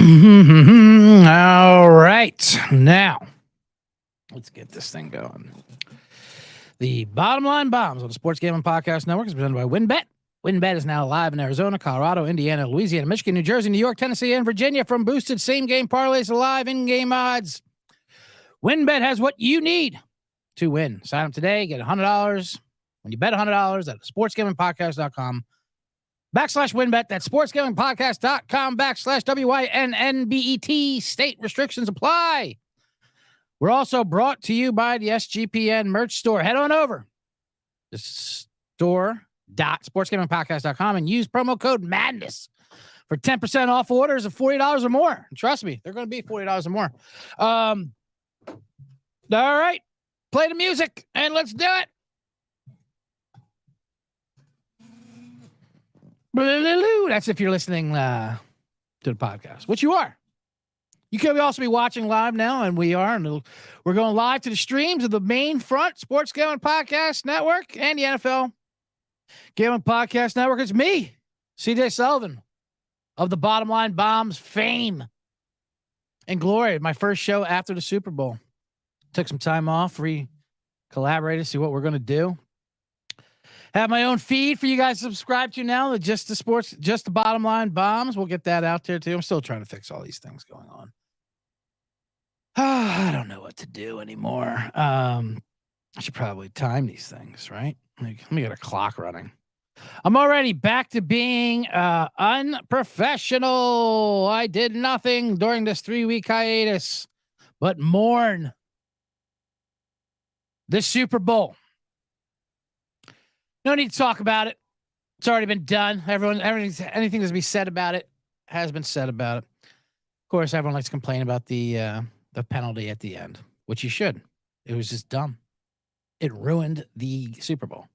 All right. Now, let's get this thing going. The Bottom Line Bombs on the Sports Gambling Podcast Network is presented by WynnBET. WynnBET is now live in Arizona, Colorado, Indiana, Louisiana, Michigan, New Jersey, New York, Tennessee, and Virginia. From boosted same-game parlays to live in-game odds, WynnBET has what you need to win. Sign up today. Get $100 when you bet $100 at sportsgamblingpodcast.com/WynnBET. That's sportsgamblingpodcast.com/WYNNBET. State restrictions apply. We're also brought to you by the SGPN merch store. Head on over to store.sportsgamblingpodcast.com and use promo code MADNESS for 10% off orders of $40 or more. And trust me, they're going to be $40 or more. All right. Play the music and let's do it. That's if you're listening to the podcast, which you are. You could also be watching live now, and we are. And we're going live to the streams of the main front, Sports Gambling Podcast Network, and the NFL Gambling Podcast Network. It's me, CJ Sullivan, of the Bottom Line Bombs fame and glory. My first show after the Super Bowl. Took some time off, collaborated, see what we're going to do. Have my own feed for you guys to subscribe to now. Just the Bottom Line Bombs. We'll get that out there too. I'm still trying to fix all these things going on. I don't know what to do anymore. I should probably time these things, right? Let me get a clock running. I'm already back to being unprofessional. I did nothing during this 3-week hiatus but mourn the Super Bowl. No need to talk about it. It's already been done. Anything that's to be said about it has been said about it. Of course, everyone likes to complain about the penalty at the end, which you should. It was just dumb. It ruined the Super Bowl.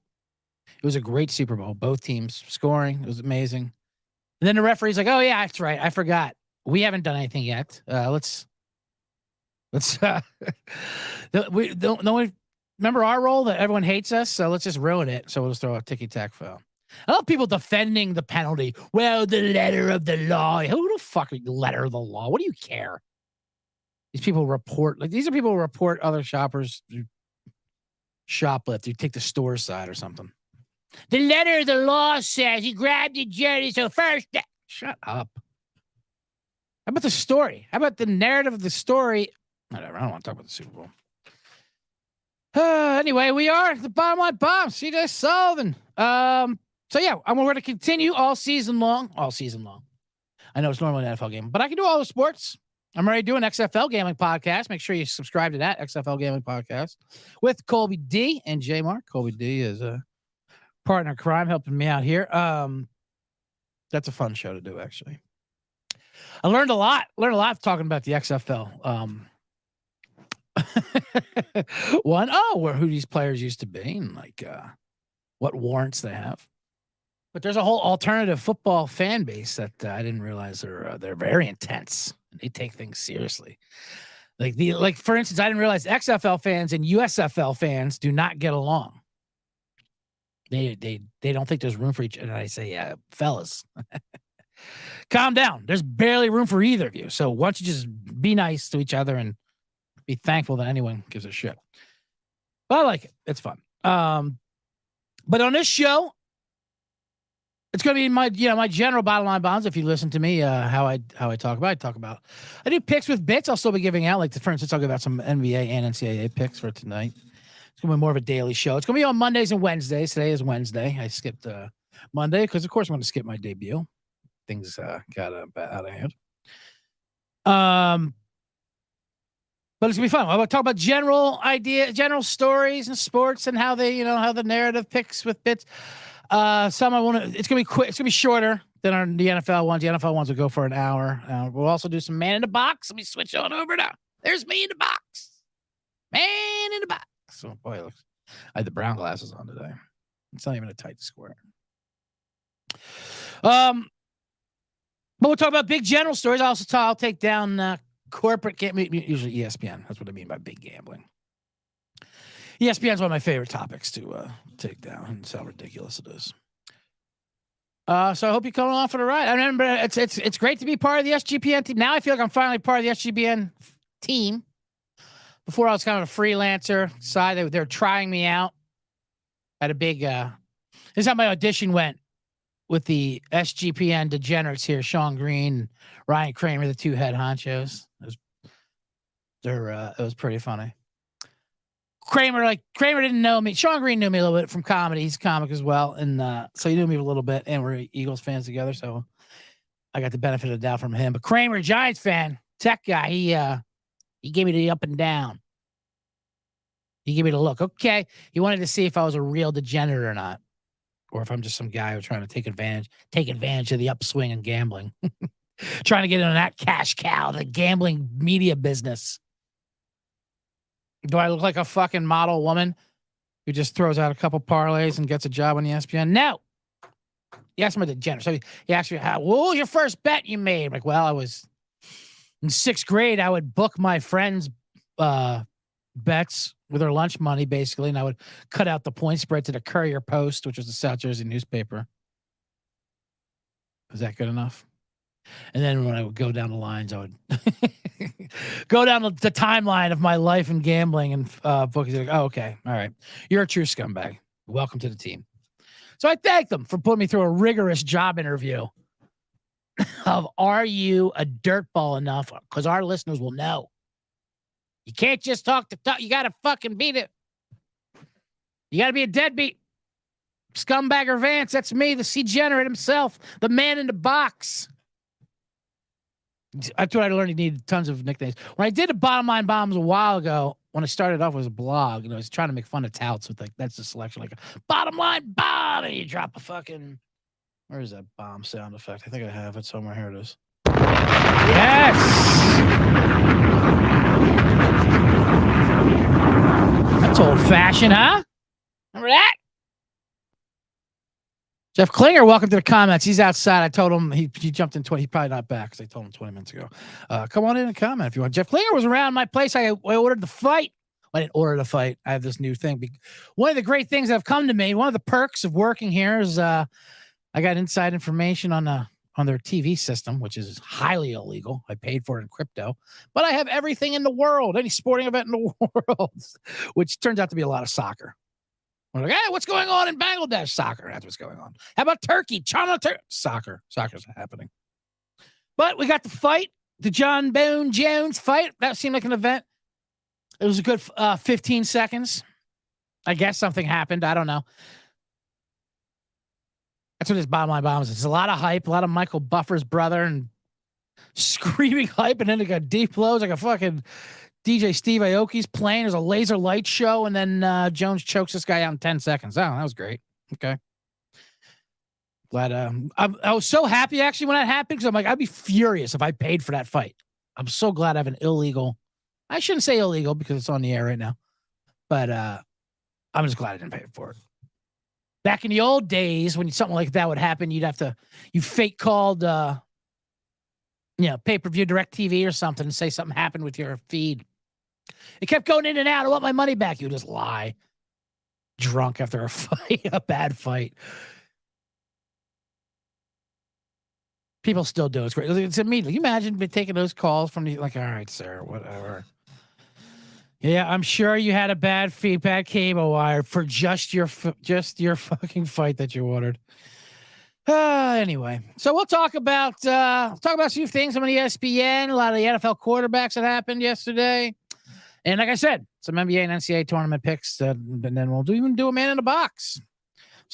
It was a great Super Bowl. Both teams scoring. It was amazing. And then the referee's like, "Oh yeah, that's right. I forgot. We haven't done anything yet. Let's we don't remember our role that everyone hates us, so let's just ruin it. So we'll just throw a ticky-tack foul." I love people defending the penalty. Well, the letter of the law. Who the fuck are the letter of the law? What do you care? These people report people who report other shoppers who shoplift. You take the store side or something. The letter of the law says you grabbed your jersey. So first, shut up. How about the story? How about the narrative of the story? Whatever. I don't want to talk about the Super Bowl. Anyway, we are the Bottom Line Bombs. CJ Sullivan. So yeah, I'm going to continue all season long. I know it's normally an NFL game, but I can do all the sports. I'm already doing XFL Gambling Podcast. Make sure you subscribe to that XFL Gambling Podcast with Colby D and J Mark. Colby D is a partner in crime helping me out here. That's a fun show to do, actually. I learned a lot talking about the XFL. Who these players used to be and what warrants they have. But there's a whole alternative football fan base that I didn't realize they're very intense and they take things seriously. For instance, I didn't realize XFL fans and USFL fans do not get along. They don't think there's room for each other. And I say, yeah, fellas, calm down. There's barely room for either of you. So why don't you just be nice to each other and be thankful that anyone gives a shit. But I like it. It's fun. But on this show, it's going to be my general Bottom Line Bonds. If you listen to me, how I talk about, I do picks with bits. I'll still be giving out, for instance, I'll give out some NBA and NCAA picks for tonight. It's going to be more of a daily show. It's going to be on Mondays and Wednesdays. Today is Wednesday. I skipped Monday because, of course, I'm going to skip my debut. Things got out of hand. But it's going to be fun. I'll talk about general stories and sports and how they, how the narrative picks with bits. It's going to be quick. It's going to be shorter than the NFL ones. The NFL ones will go for an hour. We'll also do some man in the box. Let me switch on over now. There's me in the box. Man in the box. Oh, boy, I had the brown glasses on today. It's not even a tight square. But we'll talk about big general stories. I'll take down corporate usually ESPN. That's what I mean by big gambling. ESPN is one of my favorite topics to take down, and how ridiculous it is. So I hope you come along for the ride. I remember it's great to be part of the SGPN team. Now I feel like I'm finally part of the SGPN team. Before I was kind of a freelancer side. They're trying me out at a big. This is how my audition went with the SGPN degenerates here: Sean Green, Ryan Kramer, the two head honchos. It was pretty funny. Kramer didn't know me. Sean Green knew me a little bit from comedy. He's a comic as well, and so he knew me a little bit. And we're Eagles fans together, so I got the benefit of the doubt from him. But Kramer, Giants fan, tech guy, he gave me the up and down. He gave me the look. Okay, he wanted to see if I was a real degenerate or not, or if I'm just some guy who's trying to take advantage of the upswing in gambling, trying to get into that cash cow, the gambling media business. Do I look like a fucking model woman who just throws out a couple parlays and gets a job on ESPN? No. Yes, I'm a degenerate. So he asked me, what was your first bet you made? I'm like, well, I was in 6th grade. I would book my friends' bets with their lunch money, basically, and I would cut out the point spread to the Courier Post, which was the South Jersey newspaper. Was that good enough? And then when I would go down the lines, I would go down the timeline of my life and gambling and bookies. Like, oh, okay. All right. You're a true scumbag. Welcome to the team. So I thank them for putting me through a rigorous job interview of, are you a dirtball enough? Because our listeners will know. You can't just talk the talk. You got to fucking beat it. You got to be a deadbeat. Scumbagger Vance. That's me, the C-generate himself, the man in the box. That's what I learned. He needed tons of nicknames. When I did the Bottom Line Bombs a while ago, when I started off as a blog, I was trying to make fun of touts with that's the selection, like a bottom line bomb, and you drop a fucking. Where is that bomb sound effect? I think I have it somewhere. Here it is. Yes. That's old fashioned, huh? Remember that? Jeff Klinger, welcome to the comments. He's outside. I told him he jumped in 20. He's probably not back because I told him 20 minutes ago. Come on in and comment if you want. Jeff Klinger was around my place. I ordered the fight. I didn't order the fight. I have this new thing. One of the great things that have come to me, one of the perks of working here is I got inside information on their TV system, which is highly illegal. I paid for it in crypto, but I have everything in the world, any sporting event in the world, which turns out to be a lot of soccer. We're like, hey, what's going on in Bangladesh? Soccer. That's what's going on. How about Turkey? China, soccer. Soccer's happening. But we got the fight, the John Bone Jones fight. That seemed like an event. It was a good 15 seconds. I guess something happened. I don't know. That's what his bottom line bombs is. It's a lot of hype, a lot of Michael Buffer's brother and screaming hype, and then it got deep lows like a fucking DJ Steve Aoki's playing. There's a laser light show, and then Jones chokes this guy out in 10 seconds. Oh, that was great. Okay. Glad I was so happy actually when that happened, because I'm like, I'd be furious if I paid for that fight. I'm so glad I have an illegal. I shouldn't say illegal because it's on the air right now, but I'm just glad I didn't pay for it. Back in the old days, when something like that would happen, you fake called, pay-per-view DirecTV or something and say something happened with your feed. It kept going in and out. I want my money back. You just lie. Drunk after a fight, a bad fight. People still do. It's great. It's immediately. You imagine taking those calls from the, like, all right, sir, whatever. Yeah, I'm sure you had a bad cable wire for just your fucking fight that you ordered. Anyway, so we'll talk about a few things on ESPN. A lot of the NFL quarterbacks that happened yesterday, and like I said, some NBA and NCAA tournament picks. And then we'll even do a man in the box.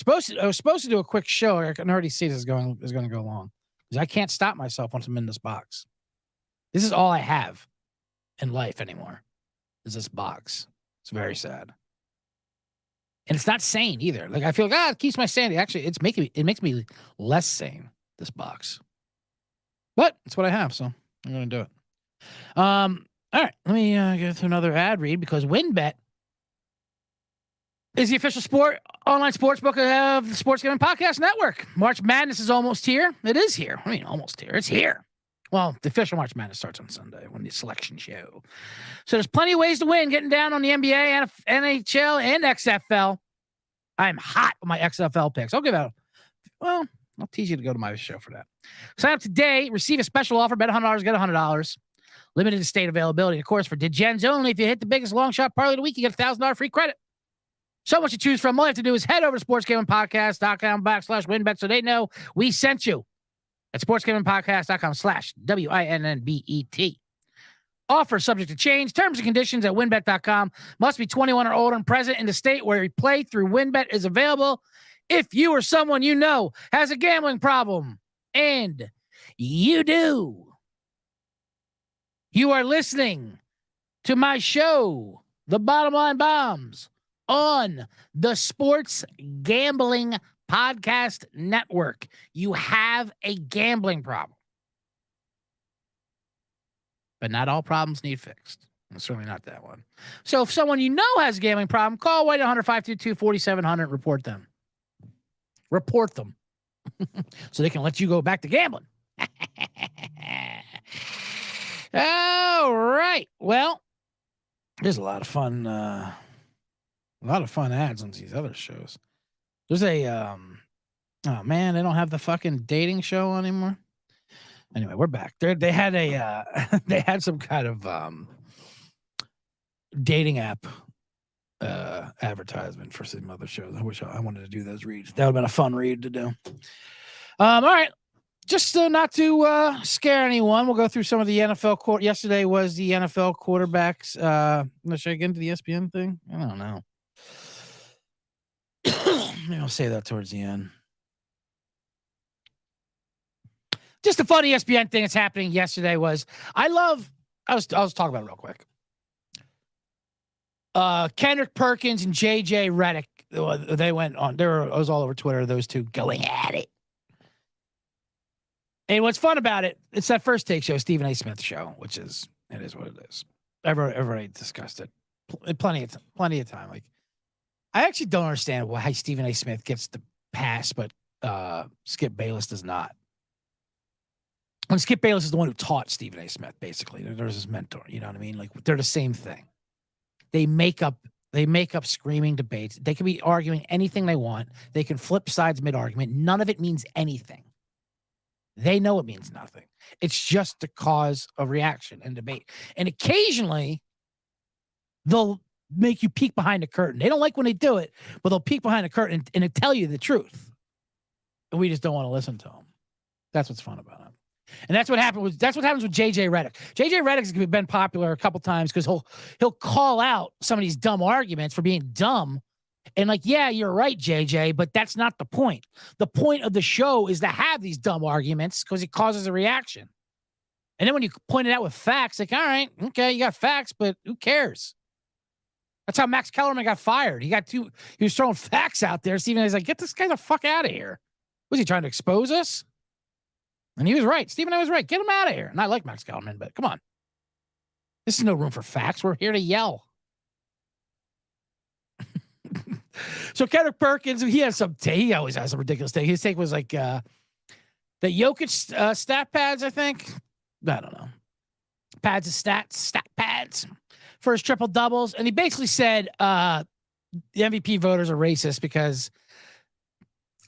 I was supposed to do a quick show. I can already see this is going to go long because I can't stop myself once I'm in this box. This is all I have in life anymore. Is this box? It's very sad. And it's not sane either. Like I feel like, it keeps my sanity. Actually, it makes me less sane, this box. But it's what I have, so I'm gonna do it. All right, let me get to another ad read because WynnBET is the official online sportsbook of the Sports Gambling Podcast Network. March Madness is almost here. It is here. I mean, almost here. It's here. Well, the official March Madness starts on Sunday when the selection show. So there's plenty of ways to win. Getting down on the NBA, NHL, and XFL. I'm hot with my XFL picks. I'll give out, I'll tease you to go to my show for that. Sign up today. Receive a special offer. Bet $100, get $100. Limited state availability. Of course, for Degens only, if you hit the biggest long shot parlay of the week, you get $1,000 free credit. So much to choose from. All you have to do is head over to sportsgamblingpodcast.com/winbet so they know we sent you at sportsgamblingpodcast.com/WINNBET. Offer subject to change. Terms and conditions at winbet.com. Must be 21 or older and present in the state where you play through WinBet is available. If you or someone you know has a gambling problem, and you do, you are listening to my show, The Bottom Line Bombs, on the Sports Gambling Podcast Network. You have a gambling problem. But not all problems need fixed. And certainly not that one. So if someone you know has a gambling problem, call 1-800-522-4700 and report them. Report them. So they can let you go back to gambling. All right. Well, there's a lot of fun ads on these other shows. There's a oh man, they don't have the fucking dating show anymore. Anyway, we're back. They had a they had some kind of dating app advertisement for some other shows. I wish I wanted to do those reads. That would have been a fun read to do. All right. Just not to scare anyone, we'll go through some of the NFL court. Yesterday was the NFL quarterbacks. Should I get into the ESPN thing? I don't know. Maybe I'll say that towards the end. Just a funny ESPN thing that's happening yesterday was I was talking about it real quick. Kendrick Perkins and JJ Redick, they went on. It was all over Twitter. Those two going at it. And what's fun about it? It's that First Take show, Stephen A. Smith show, which is what it is. Everybody discussed it plenty of time. Like, I actually don't understand why Stephen A. Smith gets the pass, but Skip Bayless does not. And Skip Bayless is the one who taught Stephen A. Smith, basically. There's his mentor. You know what I mean? Like, they're the same thing. They make up screaming debates. They can be arguing anything they want. They can flip sides mid-argument. None of it means anything. They know it means nothing. It's just to cause a reaction and debate. And occasionally, they'll make you peek behind the curtain. They don't like when they do it, but they'll peek behind the curtain and tell you the truth. And we just don't want to listen to them. That's what's fun about it. And that's what happens with JJ Redick. JJ Redick's been popular a couple times because he'll call out some of these dumb arguments for being dumb. And like, yeah, you're right, JJ, but that's not the point. The point of the show is to have these dumb arguments because it causes a reaction. And then when you point it out with facts, like, all right, okay, you got facts, but who cares? That's how Max Kellerman got fired. He was throwing facts out there. Stephen A. was like, get this guy the fuck out of here. Was he trying to expose us? And he was right. Stephen A. was right. Get him out of here. And I like Max Kellerman, but come on. This is no room for facts. We're here to yell. So Kendrick Perkins, he always has some ridiculous thing. His take was like the Jokic stat pads, I think. I don't know. Pads of stat pads for his triple doubles. And he basically said the MVP voters are racist because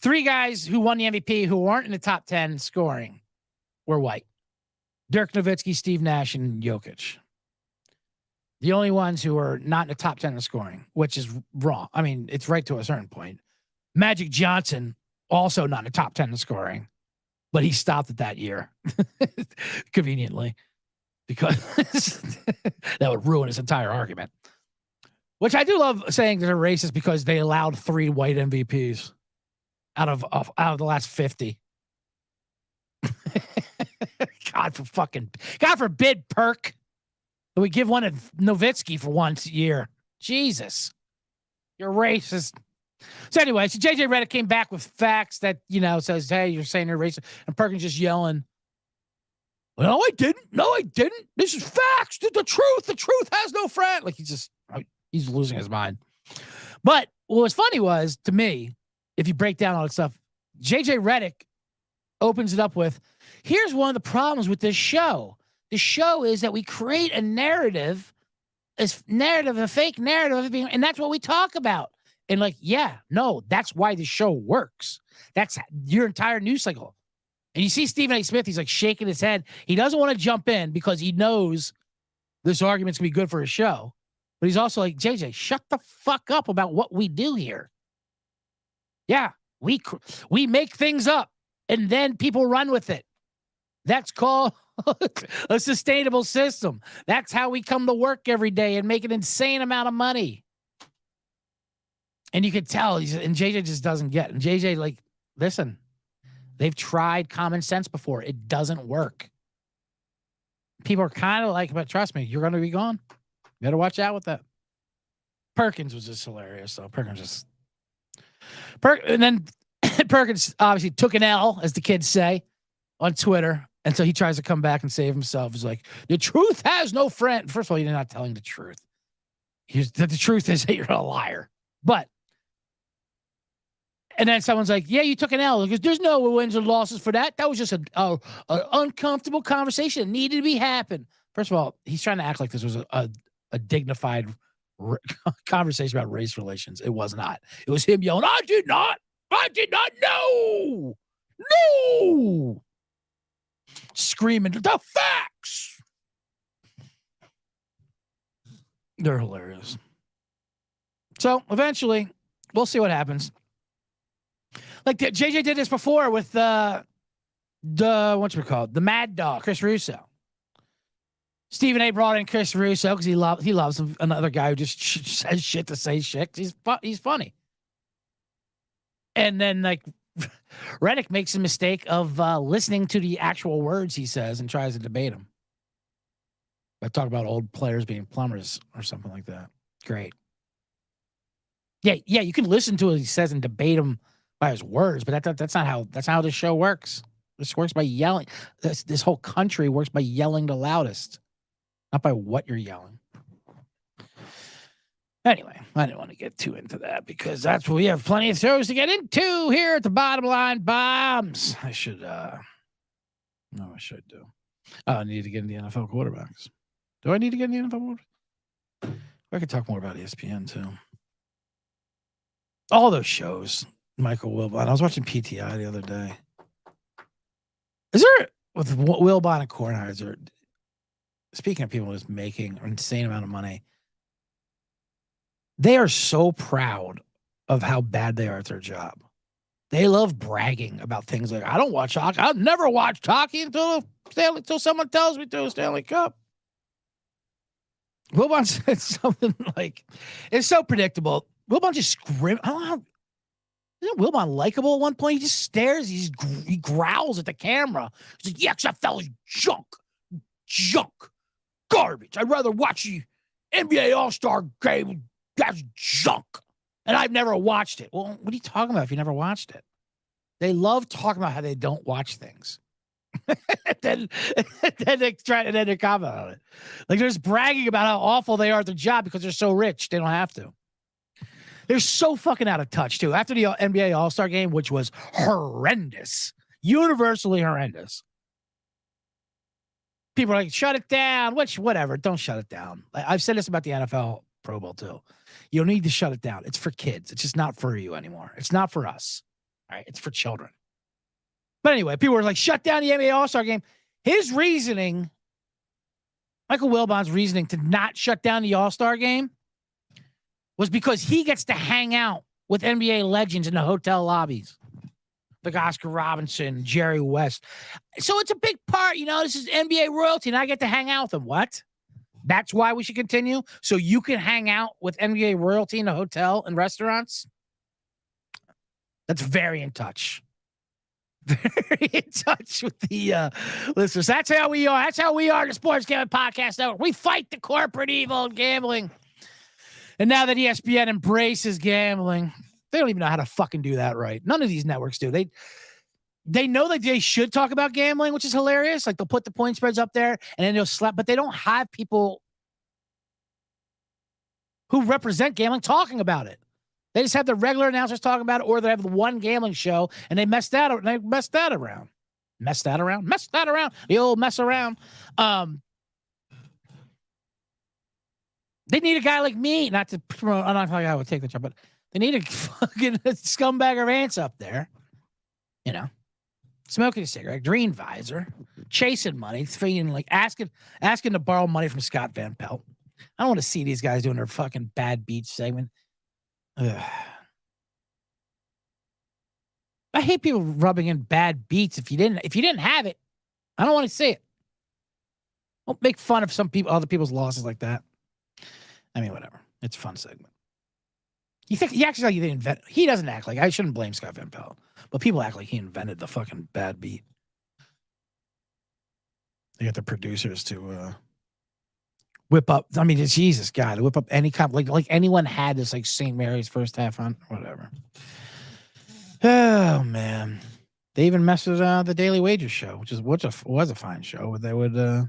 3 guys who won the MVP who weren't in the top 10 scoring were white. Dirk Nowitzki, Steve Nash, and Jokic. The only ones who are not in the top 10 in scoring, which is wrong. I mean, it's right to a certain point. Magic Johnson, also not in the top 10 in scoring, but he stopped it that year, conveniently, because that would ruin his entire argument. Which I do love saying they're racist because they allowed 3 white MVPs out of the last 50. God forbid, Perk. We give one to Nowitzki for once a year. Jesus. You're racist. So anyway, so JJ Redick came back with facts that, says, hey, you're saying you're racist. And Perkins just yelling, well, no, I didn't. This is facts. The truth has no friend. Like, he's losing his mind. But what was funny was, to me, if you break down all that stuff, JJ Redick opens it up with, here's one of the problems with this show. The show is that we create a narrative, a fake narrative, and that's what we talk about. And like, yeah, no, that's why the show works. That's your entire news cycle. And you see Stephen A. Smith, he's like shaking his head. He doesn't want to jump in because he knows this argument's going to be good for his show. But he's also like, JJ, shut the fuck up about what we do here. Yeah, we make things up and then people run with it. That's called a sustainable system. That's how we come to work every day and make an insane amount of money. And you can tell and JJ just doesn't get it. And JJ, like, listen, they've tried common sense before. It doesn't work. People are kind of like, but trust me, you're going to be gone. You better watch out with that. Perkins was just hilarious. So and then Perkins obviously took an L, as the kids say, on Twitter. And so he tries to come back and save himself. He's like, the truth has no friend. First of all, you're not telling the truth. The truth is that you're a liar. But, and then someone's like, yeah, you took an L. Because there's no wins or losses for that. That was just an uncomfortable conversation that needed to be happen. First of all, he's trying to act like this was a dignified conversation about race relations. It was not. It was him yelling, I did not know. No. Screaming, the facts. They're hilarious. So eventually, we'll see what happens. Like JJ did this before with the Mad Dog, Chris Russo. Stephen A. brought in Chris Russo because he loves another guy who just says shit to say shit. He's funny. And then like Reddick makes a mistake of listening to the actual words he says and tries to debate him. I talk about old players being plumbers or something like that. Great. Yeah, you can listen to what he says and debate him by his words, but that's not how this show works. This works by yelling. This whole country works by yelling the loudest, not by what you're yelling. Anyway, I didn't want to get too into that because that's what we have plenty of shows to get into here at the Bottom Line Bombs. I should do. I need to get into the NFL quarterbacks. Do I need to get into the NFL quarterbacks? I could talk more about ESPN too. All those shows, Michael Wilbon. I was watching PTI the other day. Is there, with Wilbon and Kornheiser, speaking of people just making an insane amount of money, they are so proud of how bad they are at their job. They love bragging about things like, I don't watch hockey. I've never watched hockey until someone tells me to, Stanley Cup. Wilbon said something like, it's so predictable. Wilbon just screamed. I don't know how. Isn't Wilbon likable at one point? He just stares. He growls at the camera. He's like, the XFL is junk, garbage. I'd rather watch the NBA All-Star game. That's junk. And I've never watched it. Well, what are you talking about if you never watched it? They love talking about how they don't watch things. then they comment on it. Like they're just bragging about how awful they are at their job because they're so rich. They don't have to. They're so fucking out of touch, too. After the NBA All-Star game, which was horrendous, universally horrendous, people are like, shut it down, whatever, don't shut it down. I've said this about the NFL Pro Bowl, too. You don't need to shut it down. It's for kids. It's just not for you anymore. It's not for us. All right? It's for children. But anyway, people were like, shut down the NBA All-Star game. His reasoning, Michael Wilbon's reasoning to not shut down the All-Star game was because he gets to hang out with NBA legends in the hotel lobbies. Like Oscar Robinson, Jerry West. So it's a big part, this is NBA royalty, and I get to hang out with them. What? That's why we should continue? So you can hang out with NBA royalty in the hotel and restaurants? That's very in touch. Very in touch with the listeners. That's how we are. That's how we are, the Sports Gambling Podcast Network. We fight the corporate evil of gambling. And now that ESPN embraces gambling, they don't even know how to fucking do that right. None of these networks do. They know that they should talk about gambling, which is hilarious. Like they'll put the point spreads up there and then they'll slap, but they don't have people who represent gambling talking about it. They just have the regular announcers talking about it, or they have the one gambling show and they mess that around. Mess that around. The old mess around. They need a guy like me, not to promote. I'm not talking I would take the job, but They need a fucking scumbag of ants up there. You know, smoking a cigarette, green visor, chasing money, feeding, like asking to borrow money from Scott Van Pelt. I don't want to see these guys doing their fucking bad beats segment. Ugh. I hate people rubbing in bad beats. If you didn't have it, I don't want to see it. Don't make fun of other people's losses like that. I mean, whatever. It's a fun segment. He acts like he didn't invent. He doesn't act like. I shouldn't blame Scott Van Pelt, but people act like he invented the fucking bad beat. They got the producers to whip up. I mean, it's Jesus, God, to whip up any kind like anyone had this like St. Mary's first half on whatever. Oh man, they even messed with the Daily Wager show, which was a fine show. But they would,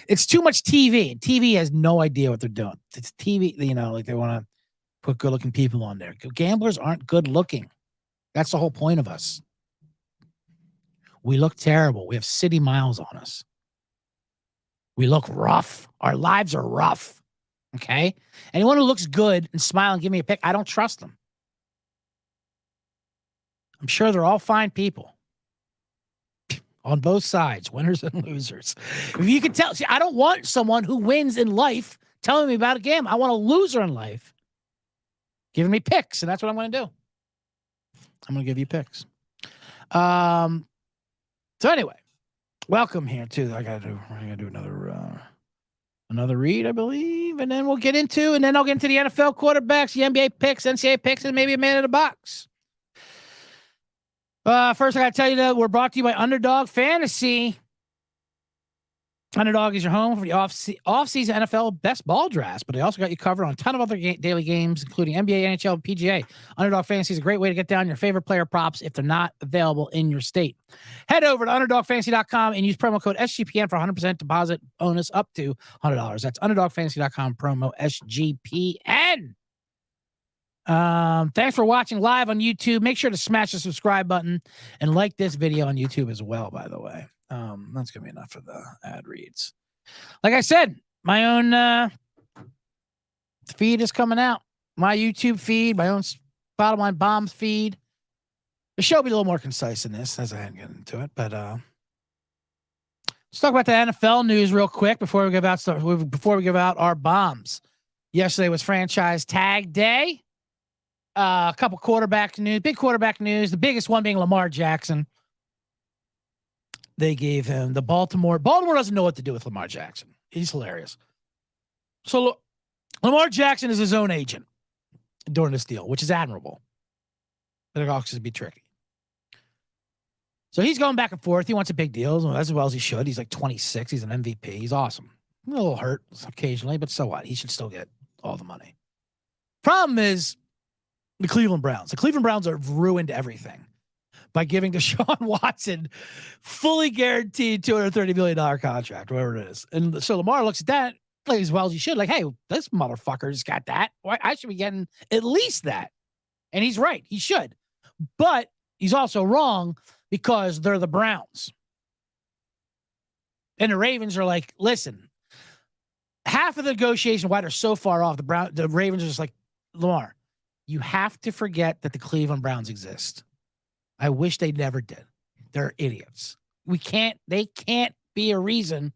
it's too much TV. TV has no idea what they're doing. It's TV, like they want to put good-looking people on there. Gamblers aren't good-looking. That's the whole point of us. We look terrible. We have city miles on us. We look rough. Our lives are rough. Okay? Anyone who looks good and smile and give me a pick, I don't trust them. I'm sure they're all fine people. On both sides, winners and losers. If you can tell, I don't want someone who wins in life telling me about a game. I want a loser in life giving me picks, and that's what I'm going to do. I'm going to give you picks. So anyway, welcome here to. I got to do another read, I believe, and then I'll get into the NFL quarterbacks, the NBA picks, NCAA picks, and maybe a man in a box. First, I got to tell you that we're brought to you by Underdog Fantasy. Underdog is your home for the off-season NFL best ball drafts, but they also got you covered on a ton of other daily games, including NBA, NHL, and PGA. Underdog Fantasy is a great way to get down your favorite player props if they're not available in your state. Head over to UnderdogFantasy.com and use promo code SGPN for 100% deposit bonus up to $100. That's UnderdogFantasy.com, promo SGPN. Thanks for watching live on YouTube. Make sure to smash the subscribe button and like this video on YouTube as well, by the way. That's gonna be enough for the ad reads. Like I said, my own feed is coming out. My YouTube feed, my own Bottom Line Bombs feed. The show will be a little more concise in this as I get into it, but let's talk about the NFL news real quick before we give out our bombs. Yesterday was franchise tag day. A couple quarterback news, big quarterback news. The biggest one being Lamar Jackson. They gave him the Baltimore doesn't know what to do with Lamar Jackson. He's hilarious. So Lamar Jackson is his own agent during this deal, which is admirable. But it also be tricky. So he's going back and forth. He wants a big deal as well as he should. He's like 26. He's an MVP. He's awesome. A little hurt occasionally, but so what? He should still get all the money. Problem is the Cleveland Browns. The Cleveland Browns have ruined everything by giving Deshaun Watson fully guaranteed $230 million contract, whatever it is. And so Lamar looks at that like as well as he should. Like, hey, this motherfucker's got that. Why I should be getting at least that. And he's right. He should. But he's also wrong because they're the Browns. And the Ravens are like, listen, half of the negotiation, why they're so far off, the Ravens are just like, Lamar, you have to forget that the Cleveland Browns exist. I wish they never did. They're idiots. They can't be a reason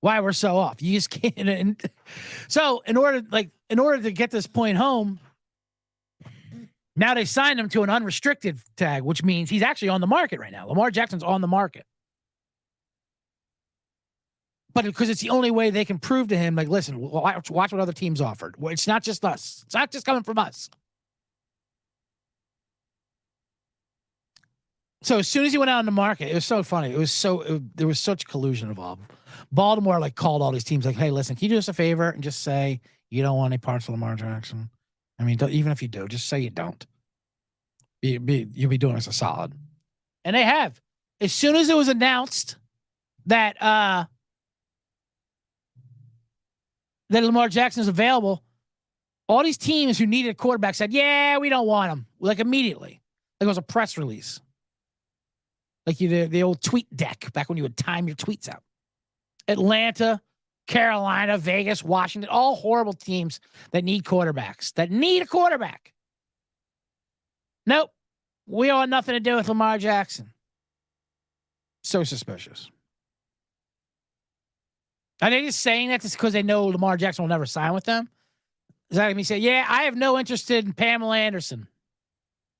why we're so off. You just can't. And so in order to get this point home, now they signed him to an unrestricted tag, which means he's actually on the market right now. Lamar Jackson's on the market. But because it's the only way they can prove to him, like, listen, watch what other teams offered. Well, it's not just us. It's not just coming from us. So as soon as he went out on the market, it was so funny. There was such collusion involved. Baltimore called all these teams like, hey, listen, can you do us a favor and just say you don't want any parts of Lamar Jackson? I mean, even if you do, just say you don't. You'll be doing us a solid. And they have. As soon as it was announced that Lamar Jackson is available, all these teams who needed a quarterback said, yeah, we don't want him. Like immediately. Like it was a press release. Like the old tweet deck back when you would time your tweets out. Atlanta, Carolina, Vegas, Washington, all horrible teams that need quarterbacks, that need a quarterback. Nope. We want nothing to do with Lamar Jackson. So suspicious. Are they just saying that just because they know Lamar Jackson will never sign with them? Is that like me saying, yeah, I have no interest in Pamela Anderson.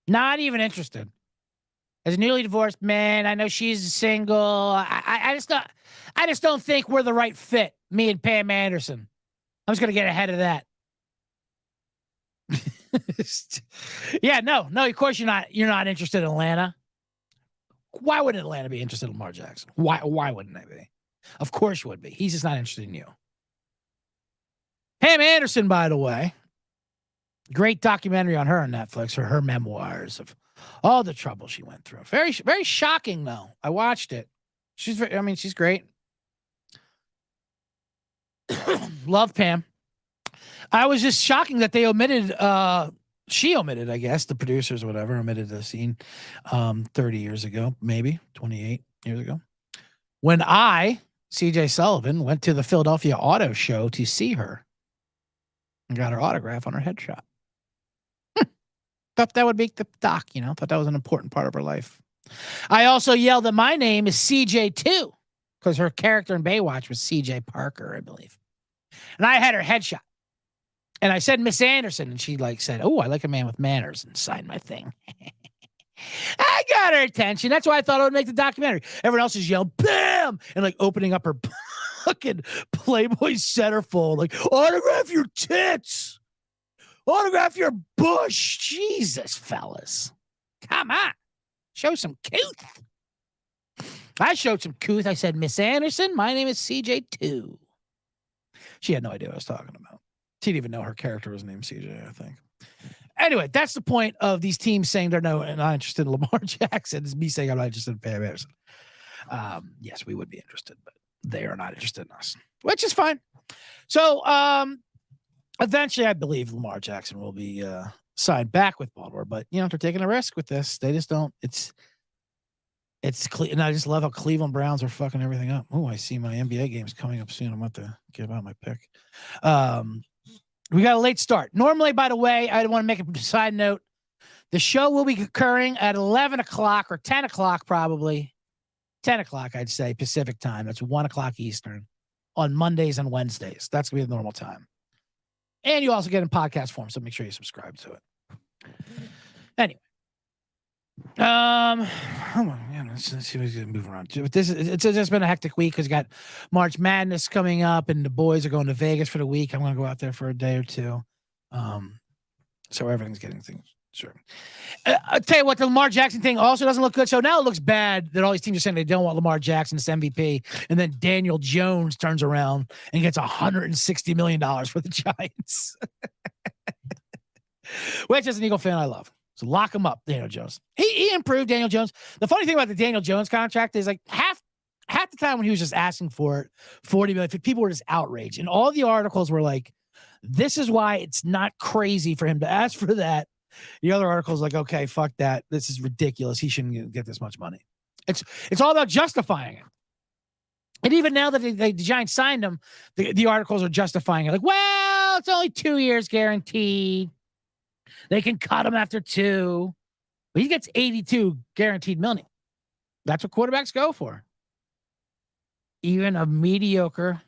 Not even interested. As a newly divorced man, I know she's single. I just don't think we're the right fit, me and Pam Anderson. I'm just gonna get ahead of that. Yeah, no, of course you're not interested in Atlanta. Why wouldn't Atlanta be interested in Lamar Jackson? Why wouldn't they be? Of course you would be. He's just not interested in you. Pam Anderson, by the way, great documentary on her on Netflix, or her memoirs of all the trouble she went through. Very, very shocking, though. I watched it. She's great. Love Pam. I was just shocking that they omitted, she omitted, I guess, the producers or whatever, omitted the scene 30 years ago, maybe 28 years ago. When CJ Sullivan, went to the Philadelphia Auto Show to see her and got her autograph on her headshot. Thought that would make the doc, thought that was an important part of her life. I also yelled that my name is CJ too, because her character in Baywatch was CJ Parker, I believe. And I had her headshot. And I said Miss Anderson, and she said, "Oh, I like a man with manners," and signed my thing. I got her attention. That's why I thought I would make the documentary. Everyone else is yelling, "Bam!" and opening up her fucking Playboy centerfold, autograph your tits. Autograph your bush. Jesus, fellas. Come on. Show some couth. I showed some couth. I said, "Miss Anderson, my name is CJ too." She had no idea what I was talking about. She didn't even know her character was named CJ, I think. Anyway, that's the point of these teams saying they're not interested in Lamar Jackson. It's me saying I'm not interested in Pam Anderson. Yes, we would be interested, but they are not interested in us, which is fine. So, eventually, I believe Lamar Jackson will be signed back with Baltimore, but they're taking a risk with this. They just don't. And I just love how Cleveland Browns are fucking everything up. Oh, I see my NBA games coming up soon. I'm about to give out my pick. We got a late start. Normally, by the way, I want to make a side note. The show will be occurring at 11 o'clock or 10 o'clock, probably. 10 o'clock, I'd say, Pacific time. That's 1 o'clock Eastern on Mondays and Wednesdays. That's going to be the normal time. And you also get in podcast form, so make sure you subscribe to it. Anyway. Let's see what's gonna move around. It's just been a hectic week because you got March Madness coming up, and the boys are going to Vegas for the week. I'm gonna go out there for a day or two. So everything's getting things sure. I'll tell you what, the Lamar Jackson thing also doesn't look good. So now it looks bad that all these teams are saying they don't want Lamar Jackson as MVP, and then Daniel Jones turns around and gets $160 million for the Giants. Which, as an Eagle fan, I love. So lock him up, Daniel Jones. He improved Daniel Jones. The funny thing about the Daniel Jones contract is half the time when he was just asking for it, 40 million, people were just outraged. And all the articles were like, this is why it's not crazy for him to ask for that. The other articles okay, fuck that. This is ridiculous. He shouldn't get this much money. It's all about justifying it. And even now that the Giants signed him, the articles are justifying it. Well, it's only 2 years guaranteed. They can cut him after 2. But he gets 82 guaranteed million. That's what quarterbacks go for. Even a mediocre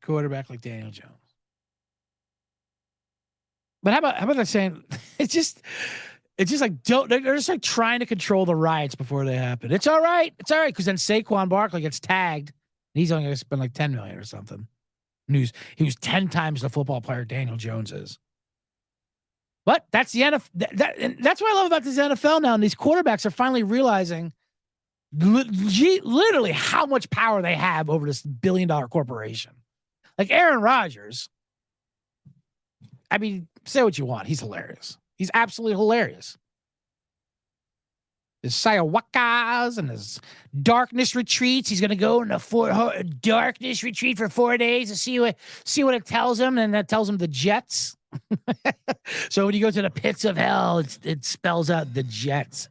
quarterback like Daniel Jones. But how about that saying? It's just they're just trying to control the riots before they happen. It's all right. Because then Saquon Barkley gets tagged. And he's only going to spend $10 million or something. He was 10 times the football player Daniel Jones is. But that's the NFL. That's what I love about this NFL now. And these quarterbacks are finally realizing literally how much power they have over this billion-dollar corporation. Like Aaron Rodgers. I mean, say what you want. He's hilarious. He's absolutely hilarious. His ayahuascas and his darkness retreats. He's going to go in a darkness retreat for 4 days to see what it tells him. And that tells him the Jets. So when you go to the pits of hell, it spells out the Jets.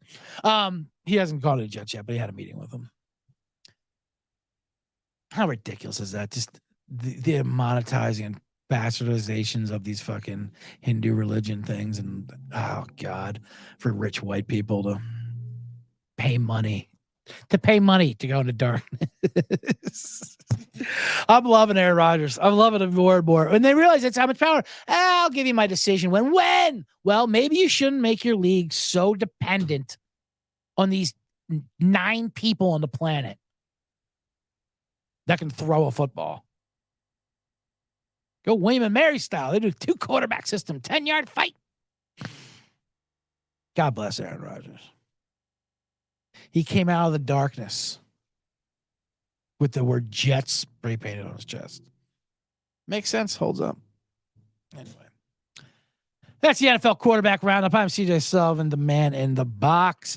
He hasn't gone to the Jets yet, but he had a meeting with them. How ridiculous is that? Just the monetizing and bastardizations of these fucking Hindu religion things, and oh god, for rich white people to pay money to go into darkness. I'm loving Aaron Rodgers. I'm loving him more and more. When they realize it's how much power, I'll give you my decision. When? Well, maybe you shouldn't make your league so dependent on these 9 people on the planet that can throw a football. Go William and Mary style. They do 2 quarterback system, 10-yard fight. God bless Aaron Rodgers. He came out of the darkness with the word Jets spray painted on his chest. Makes sense. Holds up. Anyway. That's the NFL quarterback roundup. I'm CJ Sullivan, the man in the box.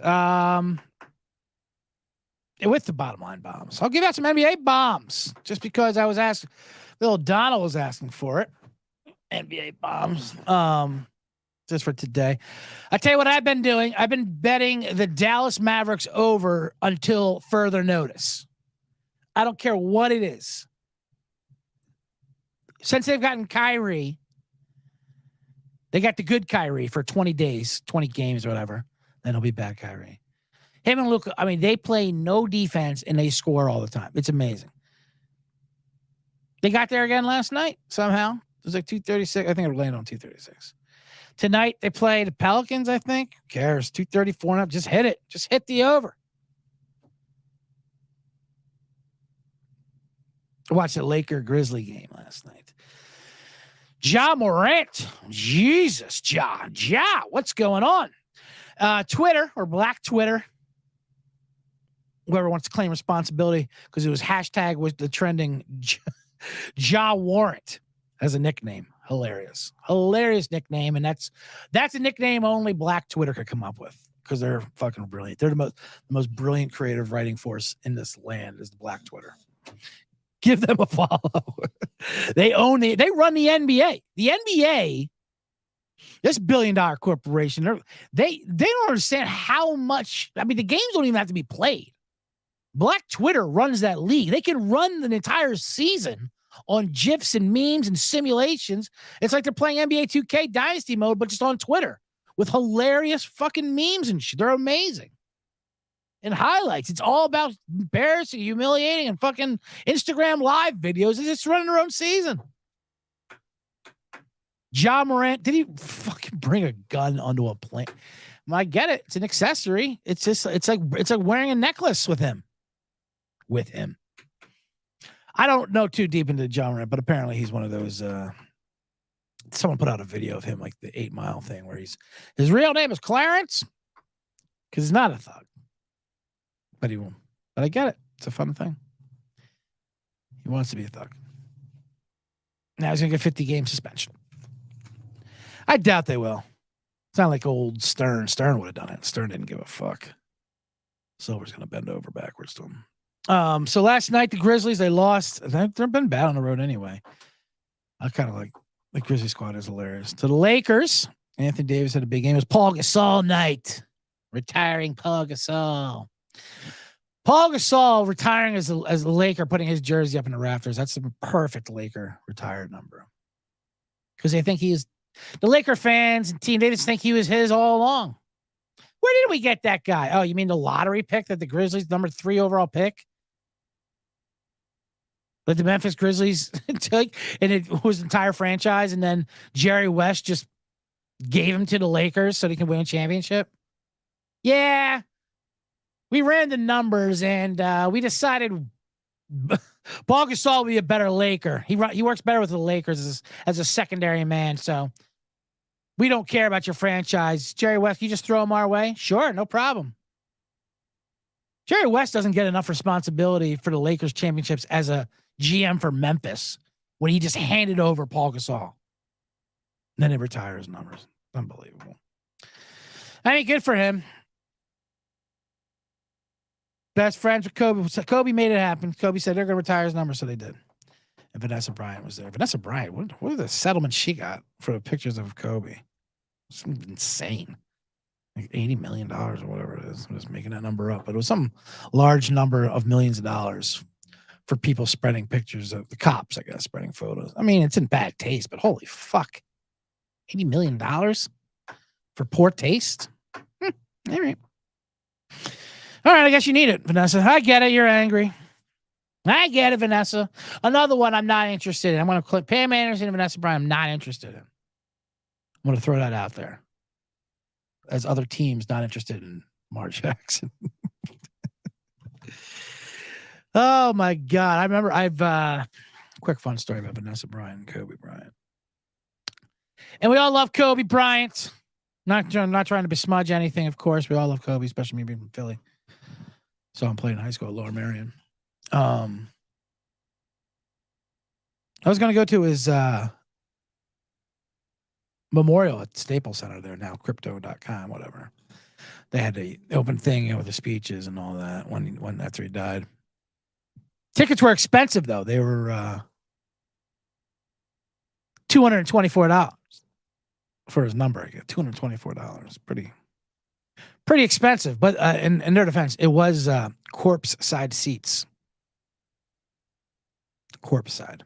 With the bottom line bombs. I'll give out some NBA bombs just because I was asked. Little Donald was asking for it. NBA bombs. Just for today. I tell you what I've been doing. I've been betting the Dallas Mavericks over until further notice. I don't care what it is. Since they've gotten Kyrie, they got the good Kyrie for 20 days, 20 games or whatever. Then he'll be bad Kyrie. Him and Luka, I mean, they play no defense and they score all the time. It's amazing. They got there again last night somehow. It was like 236. I think it landed on 236. Tonight they play the Pelicans, I think. Who cares? 234 and up. Just hit it. Just hit the over. I watched the Laker-Grizzly game last night. Ja Morant. Jesus, Ja. What's going on? Twitter or Black Twitter. Whoever wants to claim responsibility because it was hashtag was the trending Ja Warrant as a nickname. Hilarious nickname. And that's a nickname only Black Twitter could come up with because they're fucking brilliant. They're the most brilliant creative writing force in this land is the Black Twitter. Give them a follow. They run the NBA. The NBA, this $1 billion corporation, they don't understand how much. I mean, the games don't even have to be played. Black Twitter runs that league. They can run an entire season on GIFs and memes and simulations. It's like they're playing NBA 2K Dynasty mode, but just on Twitter with hilarious fucking memes and shit. They're amazing. And highlights. It's all about embarrassing, humiliating, and fucking Instagram live videos. They're just running their own season. Ja Morant, did he fucking bring a gun onto a plane? I get it. It's an accessory. It's like wearing a necklace with him. I don't know too deep into Ja Morant, but apparently he's one of those. Someone put out a video of him, like the 8 Mile thing, where his real name is Clarence, because he's not a thug. But I get it. It's a fun thing. He wants to be a thug. Now he's gonna get 50-game suspension. I doubt they will. It's not like old Stern. Stern would have done it. Stern didn't give a fuck. Silver's gonna bend over backwards to him. So last night the Grizzlies, they lost. They've been bad on the road anyway. I kind of like the Grizzly squad is hilarious. To the Lakers, Anthony Davis had a big game. It was Paul Gasol night. Retiring Paul Gasol. Paul Gasol retiring as a Laker, putting his jersey up in the rafters. That's the perfect Laker retired number. Because they think he is the Laker fans and team, they just think he was his all along. Where did we get that guy? Oh, you mean the lottery pick that the Grizzlies, number 3 overall pick? That the Memphis Grizzlies took, and it was an entire franchise, and then Jerry West just gave him to the Lakers so they can win a championship? Yeah. We ran the numbers, and we decided Paul Gasol would be a better Laker. He works better with the Lakers as a secondary man, so we don't care about your franchise. Jerry West, you just throw him our way? Sure, no problem. Jerry West doesn't get enough responsibility for the Lakers championships as a GM for Memphis when he just handed over Paul Gasol. And then he retires numbers. Unbelievable. I mean, good for him. Best friends with Kobe. Kobe made it happen. Kobe said they're going to retire his number, so they did. And Vanessa Bryant was there. Vanessa Bryant, what are the settlements she got for the pictures of Kobe? It's insane. Like $80 million or whatever it is. I'm just making that number up. But it was some large number of millions of dollars for people spreading pictures of the cops, I guess, spreading photos. I mean, it's in bad taste, but holy fuck. $80 million for poor taste? All right. All right, I guess you need it, Vanessa. I get it. You're angry. I get it, Vanessa. Another one I'm not interested in. I'm going to click Pam Anderson and Vanessa Bryan. I'm not interested in. I'm going to throw that out there. As other teams not interested in Mar Jackson. Oh my God. I remember quick fun story about Vanessa Bryant and Kobe Bryant. And we all love Kobe Bryant. Not trying to besmudge anything, of course. We all love Kobe, especially me being from Philly. So I'm playing in high school at Lower Merion. I was going to go to his memorial at Staples Center there now, crypto.com, whatever. They had the open thing with the speeches and all that when after he died. Tickets were expensive, though. They were $224 for his number. $224. Pretty expensive. But in their defense, it was corpse side seats. Corpse side.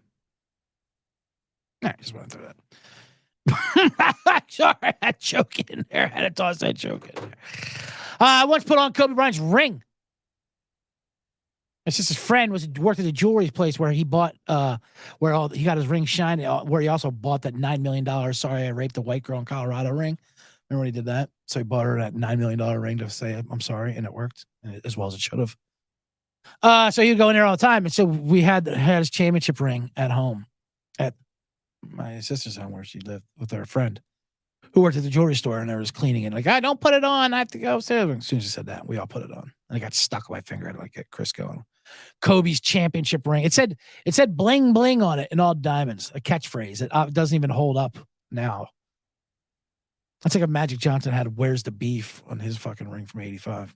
I just want to throw that. Sorry, I had choke in there. I had to toss that choke in there. I once put on Kobe Bryant's ring. It's just his friend worked at a jewelry place where he bought he got his ring shined, where he also bought that $9 million sorry I raped a white girl in Colorado ring. Remember when he did that? So he bought her that $9 million ring to say I'm sorry, and it worked as well as it should have. So he'd go in there all the time, and so we had his championship ring at home at my sister's home where she lived with her friend who worked at the jewelry store, and I was cleaning it. Like, I don't put it on. I have to go upstairs. As soon as she said that, we all put it on. And it got stuck on my finger. I had to get Chris going. Kobe's championship ring. It said bling bling on it in all diamonds, a catchphrase. It doesn't even hold up now. That's like if Magic Johnson had "Where's the beef" on his fucking ring from '85.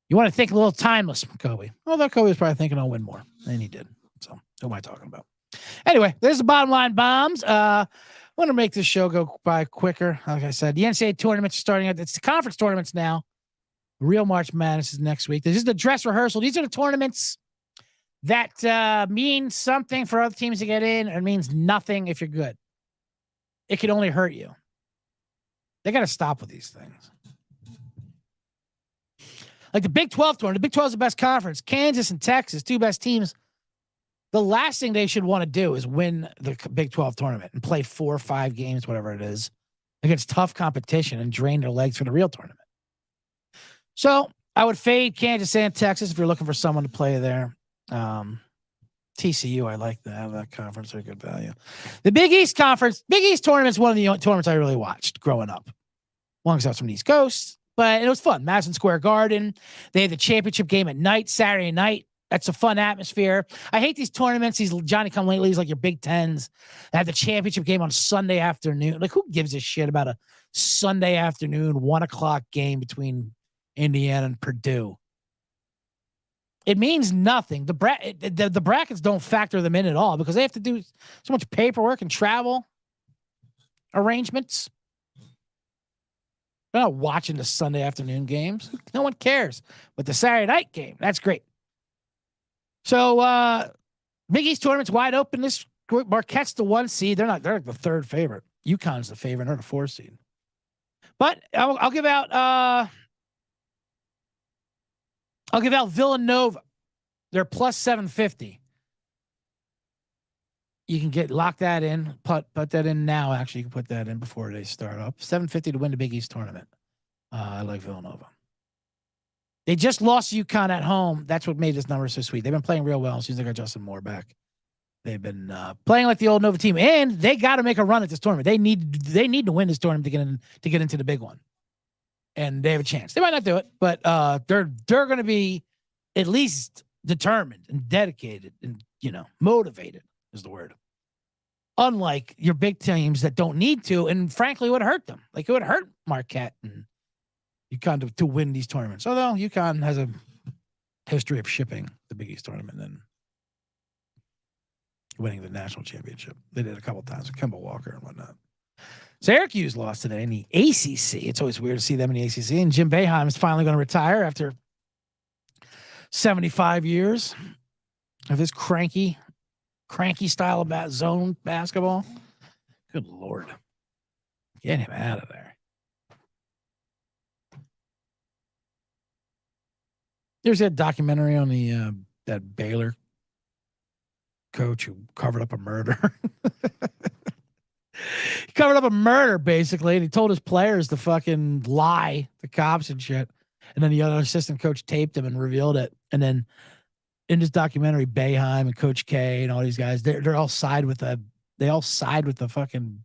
You want to think a little timeless, Kobe. Although Kobe was probably thinking I'll win more. And he did. So who am I talking about? Anyway, there's the bottom line bombs. I want to make this show go by quicker. Like I said, the NCAA tournaments are starting. It's the conference tournaments now. Real March Madness is next week. This is the dress rehearsal. These are the tournaments that mean something for other teams to get in. It means nothing if you're good. It can only hurt you. They got to stop with these things. Like the Big 12 tournament. The Big 12 is the best conference. Kansas and Texas, two best teams. The last thing they should want to do is win the Big 12 tournament and play 4 or 5 games, whatever it is, against tough competition and drain their legs for the real tournament. So I would fade Kansas and Texas if you're looking for someone to play there. TCU, I like to have that conference. They're good value. The Big East Conference, Big East tournament is one of the tournaments I really watched growing up. Long as I was from the East Coast, but it was fun. Madison Square Garden. They had the championship game at night, Saturday night. That's a fun atmosphere. I hate these tournaments, these Johnny-come-latelys like your Big Tens. They have the championship game on Sunday afternoon. Like, who gives a shit about a Sunday afternoon, 1:00 game between Indiana and Purdue? It means nothing. The brackets don't factor them in at all because they have to do so much paperwork and travel arrangements. They're not watching the Sunday afternoon games. No one cares. But the Saturday night game, that's great. So Big East tournament's wide open. This Marquette's the 1 seed. They're the 3rd favorite. UConn's the favorite. They're the 4 seed. But I'll give out Villanova. They're plus 750. You can lock that in. Put that in now. Actually, you can put that in before they start up. 750 to win the Big East tournament. I like Villanova. They just lost UConn at home. That's what made this number so sweet. They've been playing real well. As soon as they got Justin Moore back, they've been playing like the old Nova team, and they got to make a run at this tournament. They need to win this tournament to get into the big one, and they have a chance. They might not do it, but they're going to be at least determined and dedicated and motivated is the word. Unlike your big teams that don't need to, and frankly, it would hurt them. Like it would hurt Marquette and UConn to win these tournaments. Although UConn has a history of shipping the Big East tournament and winning the national championship. They did a couple times with Kemba Walker and whatnot. Syracuse lost today in the ACC. It's always weird to see them in the ACC. And Jim Boeheim is finally going to retire after 75 years. of his cranky style of zone basketball. Good Lord. Get him out of there. There's a documentary on the that Baylor coach who covered up a murder. He covered up a murder, basically, and he told his players to fucking lie to cops and shit. And then the other assistant coach taped him and revealed it. And then in this documentary, Boeheim and Coach K and all these guys, they're all side with the fucking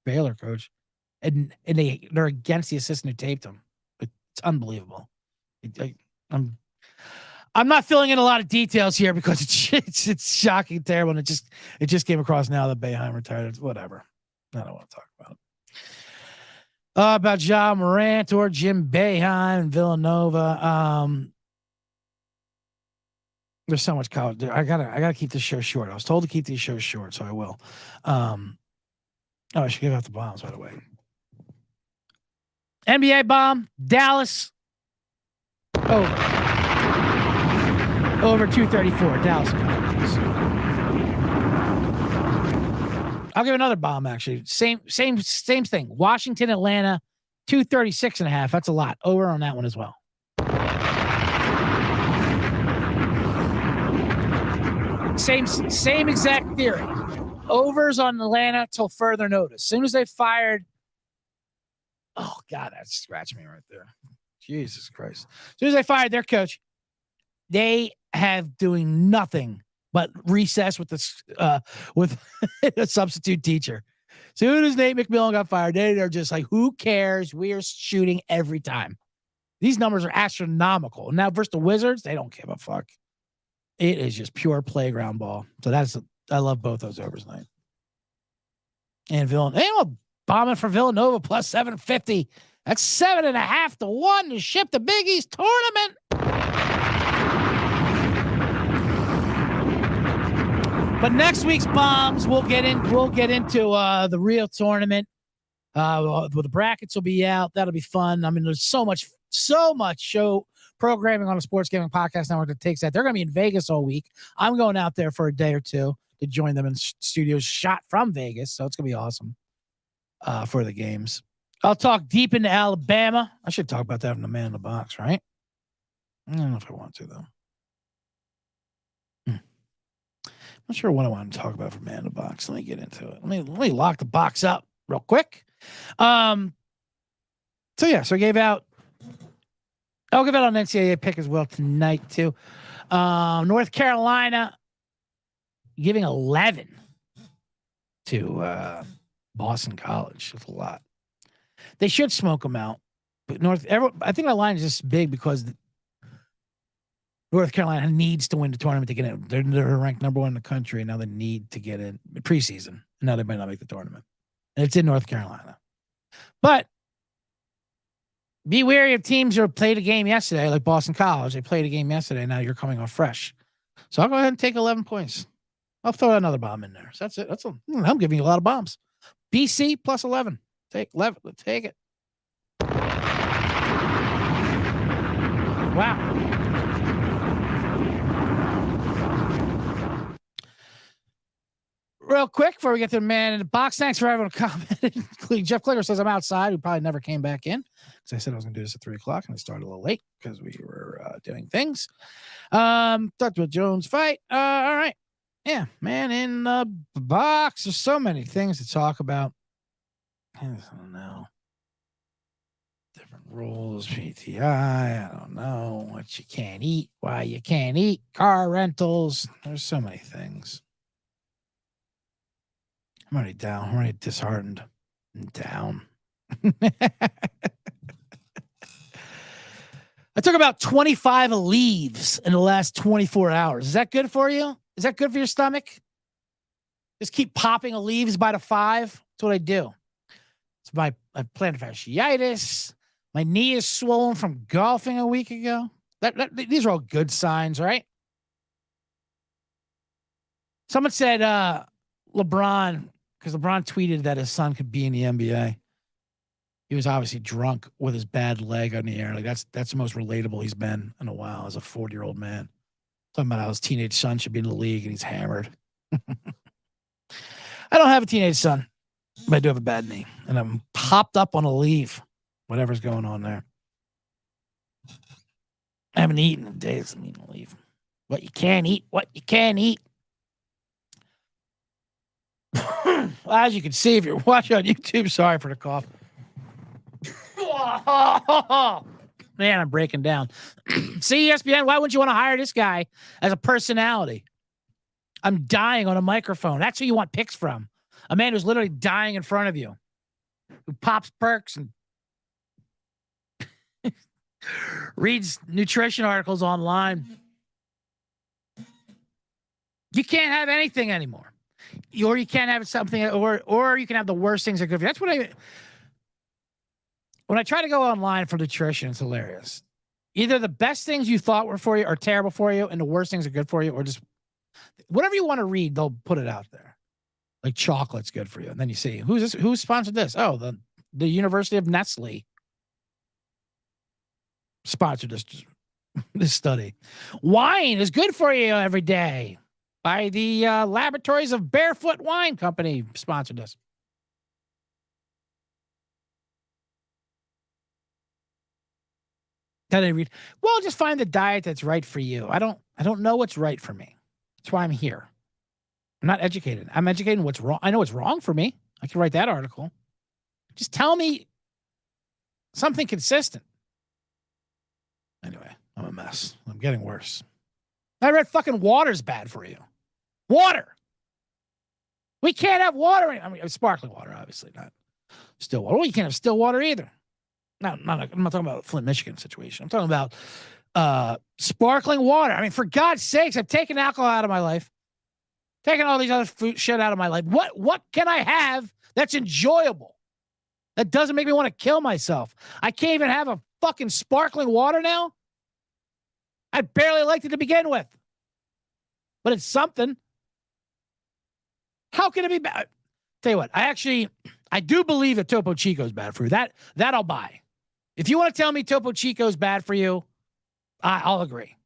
Baylor coach, and they're against the assistant who taped him. It's unbelievable. I'm not filling in a lot of details here because it's shocking, terrible, and it just came across now that Boeheim retired. It's whatever. I don't want to talk about it. About Ja Morant or Jim Boeheim and Villanova. There's so much college. I gotta keep this show short. I was told to keep these shows short, so I will. I should give out the bombs, by the way. NBA bomb, Dallas. Over 234, Dallas. I'll give another bomb, actually. Same thing. Washington, Atlanta, 236.5. That's a lot. Over on that one as well. Same exact theory. Overs on Atlanta till further notice. As soon as they fired, oh God, that scratched me right there. Jesus Christ. As soon as they fired their coach, they have doing nothing but recess with this with a substitute teacher. As soon as Nate McMillan got fired, they're just like, who cares? We are shooting every time. These numbers are astronomical. Now versus the Wizards, they don't give a fuck. It is just pure playground ball. So I love both those overs tonight. And Villanova bombing for Villanova plus 750. That's 7.5 to 1 to ship the Big East tournament. But next week's bombs, we'll get into the real tournament. The brackets will be out. That'll be fun. I mean, there's so much show programming on the Sports Gaming Podcast Network that takes that. They're going to be in Vegas all week. I'm going out there for a day or two to join them in studios shot from Vegas. So it's going to be awesome for the games. I'll talk deep into Alabama. I should talk about that from the Man in the Box, right? I don't know if I want to, though. I'm not sure what I want to talk about for Man in the Box. Let me get into it. Let me lock the box up real quick. So I'll give out an NCAA pick as well tonight, too. North Carolina giving 11 to Boston College. That's a lot. They should smoke them out. But I think that line is just big because North Carolina needs to win the tournament to get in. They're ranked number 1 in the country, and now they need to get in preseason. And now they might not make the tournament. And it's in North Carolina. But be wary of teams who played a game yesterday, like Boston College. They played a game yesterday. Now you're coming off fresh. So I'll go ahead and take 11 points. I'll throw another bomb in there. So that's it. I'm giving you a lot of bombs. BC plus 11. Take 11. Take it. Wow. Real quick before we get to the Man in the Box, thanks for everyone commenting, including Jeff Clicker says I'm outside, who probably never came back in because I said I was going to do this at 3 o'clock and I started a little late because we were doing things. Talked about Jones fight. All right. Yeah, Man in the Box. There's so many things to talk about. I don't know. Different rules, PTI. I don't know what you can't eat, why you can't eat, car rentals. There's so many things. I'm already down. I'm already disheartened and down. I took about 25 leaves in the last 24 hours. Is that good for you? Is that good for your stomach? Just keep popping leaves by the 5. That's what I do. I have plantar fasciitis. My knee is swollen from golfing a week ago. These are all good signs, right? Someone said LeBron, because LeBron tweeted that his son could be in the NBA. He was obviously drunk with his bad leg on the air. Like that's the most relatable he's been in a while as a 40-year-old man. Talking about how his teenage son should be in the league and he's hammered. I don't have a teenage son, but I do have a bad knee, and I'm popped up on a leave, whatever's going on there. I haven't eaten in days. I'm eating a leave. What you can eat, what you can eat. Well, as you can see, if you're watching on YouTube, sorry for the cough. Man, I'm breaking down. See, ESPN, why wouldn't you want to hire this guy as a personality? I'm dying on a microphone. That's who you want picks from. A man who's literally dying in front of you, who pops perks and reads nutrition articles online. You can't have anything anymore. Or you can't have something, or you can have the worst things that are good for you. That's what when I try to go online for nutrition, it's hilarious. Either the best things you thought were for you are terrible for you, and the worst things are good for you, or just whatever you want to read, they'll put it out there. Like chocolate's good for you. And then you see, who's this? Who sponsored this? Oh, the University of Nestle sponsored this study. Wine is good for you every day. By the Laboratories of Barefoot Wine Company sponsored this. Then I read, well, just find the diet that's right for you. I don't know what's right for me. That's why I'm here. I'm not educated. I'm educated in what's wrong. I know what's wrong for me. I can write that article. Just tell me something consistent. Anyway, I'm a mess. I'm getting worse. I read fucking water's bad for you. Water. We can't have water. I mean, sparkling water, obviously, not still water. Well, you can't have still water either. No, I'm not talking about Flint, Michigan situation. I'm talking about sparkling water. I mean, for God's sakes, I've taken alcohol out of my life. Taking all these other shit out of my life. What can I have that's enjoyable? That doesn't make me want to kill myself. I can't even have a fucking sparkling water now. I barely liked it to begin with. But it's something. How can it be bad? Tell you what, I do believe that Topo Chico is bad for you. That I'll buy. If you want to tell me Topo Chico is bad for you, I'll agree.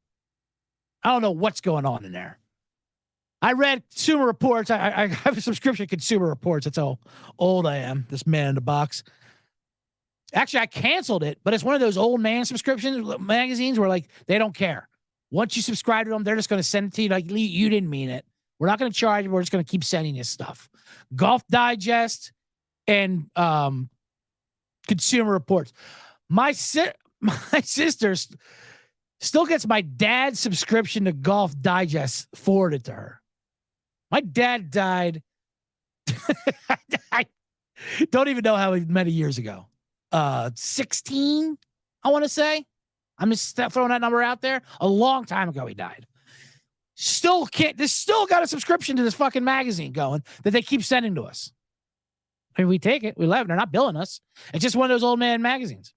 I don't know what's going on in there. I read Consumer Reports. I have a subscription to Consumer Reports. That's how old I am, this man in the box. Actually, I canceled it, but it's one of those old man subscriptions magazines where, like, they don't care. Once you subscribe to them, they're just going to send it to you. Like, you didn't mean it. We're not going to charge you. We're just going to keep sending you stuff. Golf Digest and Consumer Reports. My sister still gets my dad's subscription to Golf Digest forwarded to her. My dad died. I don't even know how many years ago. 16, I want to say. I'm just throwing that number out there. A long time ago, he died. Still got a subscription to this fucking magazine going that they keep sending to us. I mean, we take it. We love it. They're not billing us. It's just one of those old man magazines.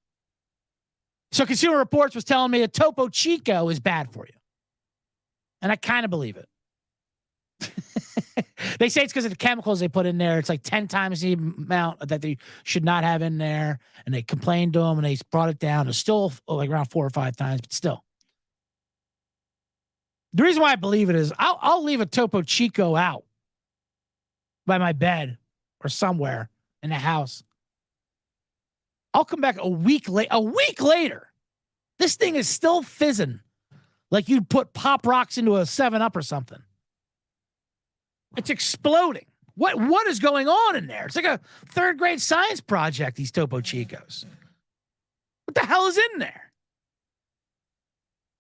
So Consumer Reports was telling me that Topo Chico is bad for you. And I kind of believe it. They say it's because of the chemicals they put in there. It's like 10 times the amount that they should not have in there. And they complained to them and they brought it down. It's still like around 4 or 5 times, but still. The reason why I believe it is I'll leave a Topo Chico out by my bed or somewhere in the house. I'll come back a week later. This thing is still fizzing like you'd put Pop Rocks into a 7-Up or something. It's exploding. What is going on in there? It's like a 3rd grade science project, these Topo Chicos. What the hell is in there?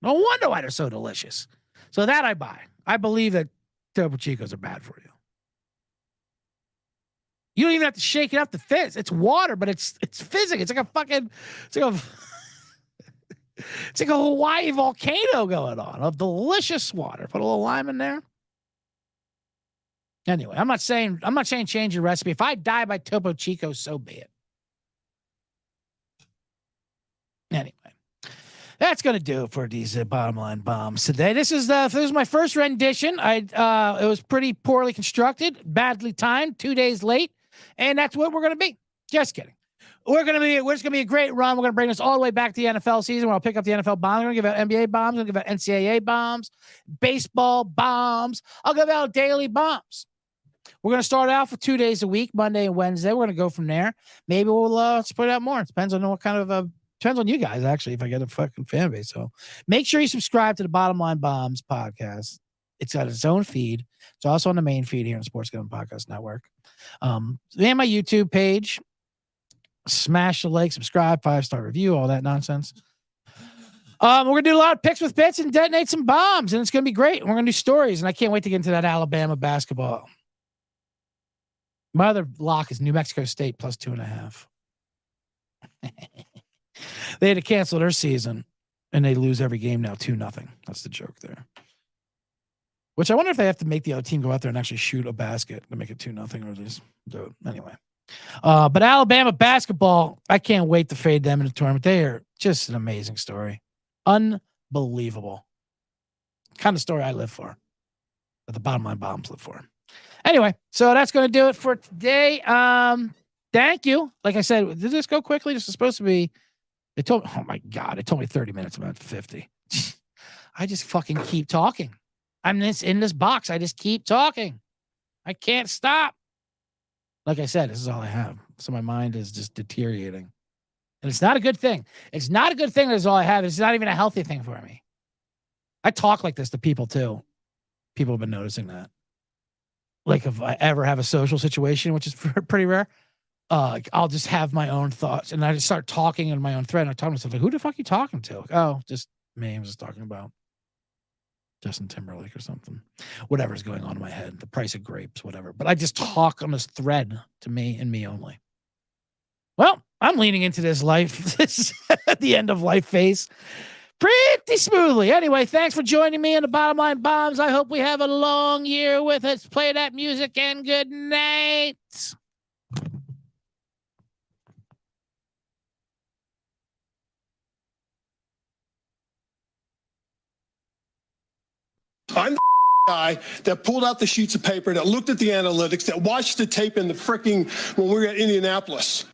No wonder why they're so delicious. So that I buy. I believe that Topo Chicos are bad for you. You don't even have to shake it up to fizz. It's water, but it's fizzing. It's like a Hawaii volcano going on of delicious water. Put a little lime in there. Anyway, I'm not saying change your recipe. If I die by Topo Chico, so be it. Anyway, that's going to do it for these bottom line bombs today. This is my first rendition. It was pretty poorly constructed, badly timed, 2 days late, and that's what we're going to be. Just kidding. We're just gonna be a great run. We're gonna bring us all the way back to the NFL season. Where I'll pick up the NFL bombs. I'm gonna give out NBA bombs. I'm gonna give out NCAA bombs, baseball bombs. I'll give out daily bombs. We're gonna start out for 2 days a week, Monday and Wednesday. We're gonna go from there. Maybe we'll spread out more. It depends on what kind of depends on you guys actually. If I get a fucking fan base, so make sure you subscribe to the Bottom Line Bombs podcast. It's got its own feed. It's also on the main feed here on Sports Gambling Podcast Network. And my YouTube page. Smash the like, subscribe, 5-star review, all that nonsense. We're gonna do a lot of picks with bits and detonate some bombs, and it's gonna be great. We're gonna do stories, and I can't wait to get into that Alabama basketball. My other lock is New Mexico State plus 2.5. They had to cancel their season, and they lose every game now 2-0. That's the joke there. Which I wonder if they have to make the other team go out there and actually shoot a basket to make it 2-0, or just do it anyway. But Alabama basketball, I can't wait to fade them in the tournament. They are just an amazing story. Unbelievable. Kind of story I live for. That the Bottom Line Bombs live for. Anyway, so that's going to do it for today. Thank you. Like I said, did this go quickly? This is supposed to be, oh my God, it told me 30 minutes, about 50. I just fucking keep talking. I'm in this box. I just keep talking. I can't stop. Like I said, this is all I have. So my mind is just deteriorating. And it's not a good thing. It's not a good thing that is all I have. It's not even a healthy thing for me. I talk like this to people too. People have been noticing that. Like if I ever have a social situation, which is pretty rare, I'll just have my own thoughts. And I just start talking in my own thread. And I talk to myself, like, who the fuck are you talking to? Like, oh, just me. I was just talking about Justin Timberlake or something, whatever's going on in my head, the price of grapes, whatever. But I just talk on this thread to me and me only. Well, I'm leaning into this life, this the end of life phase pretty smoothly. Anyway, thanks for joining me in the Bottom Line Bombs. I hope we have a long year with us. Play that music and good night. I'm the guy that pulled out the sheets of paper, that looked at the analytics, that watched the tape in the freaking when we were at Indianapolis.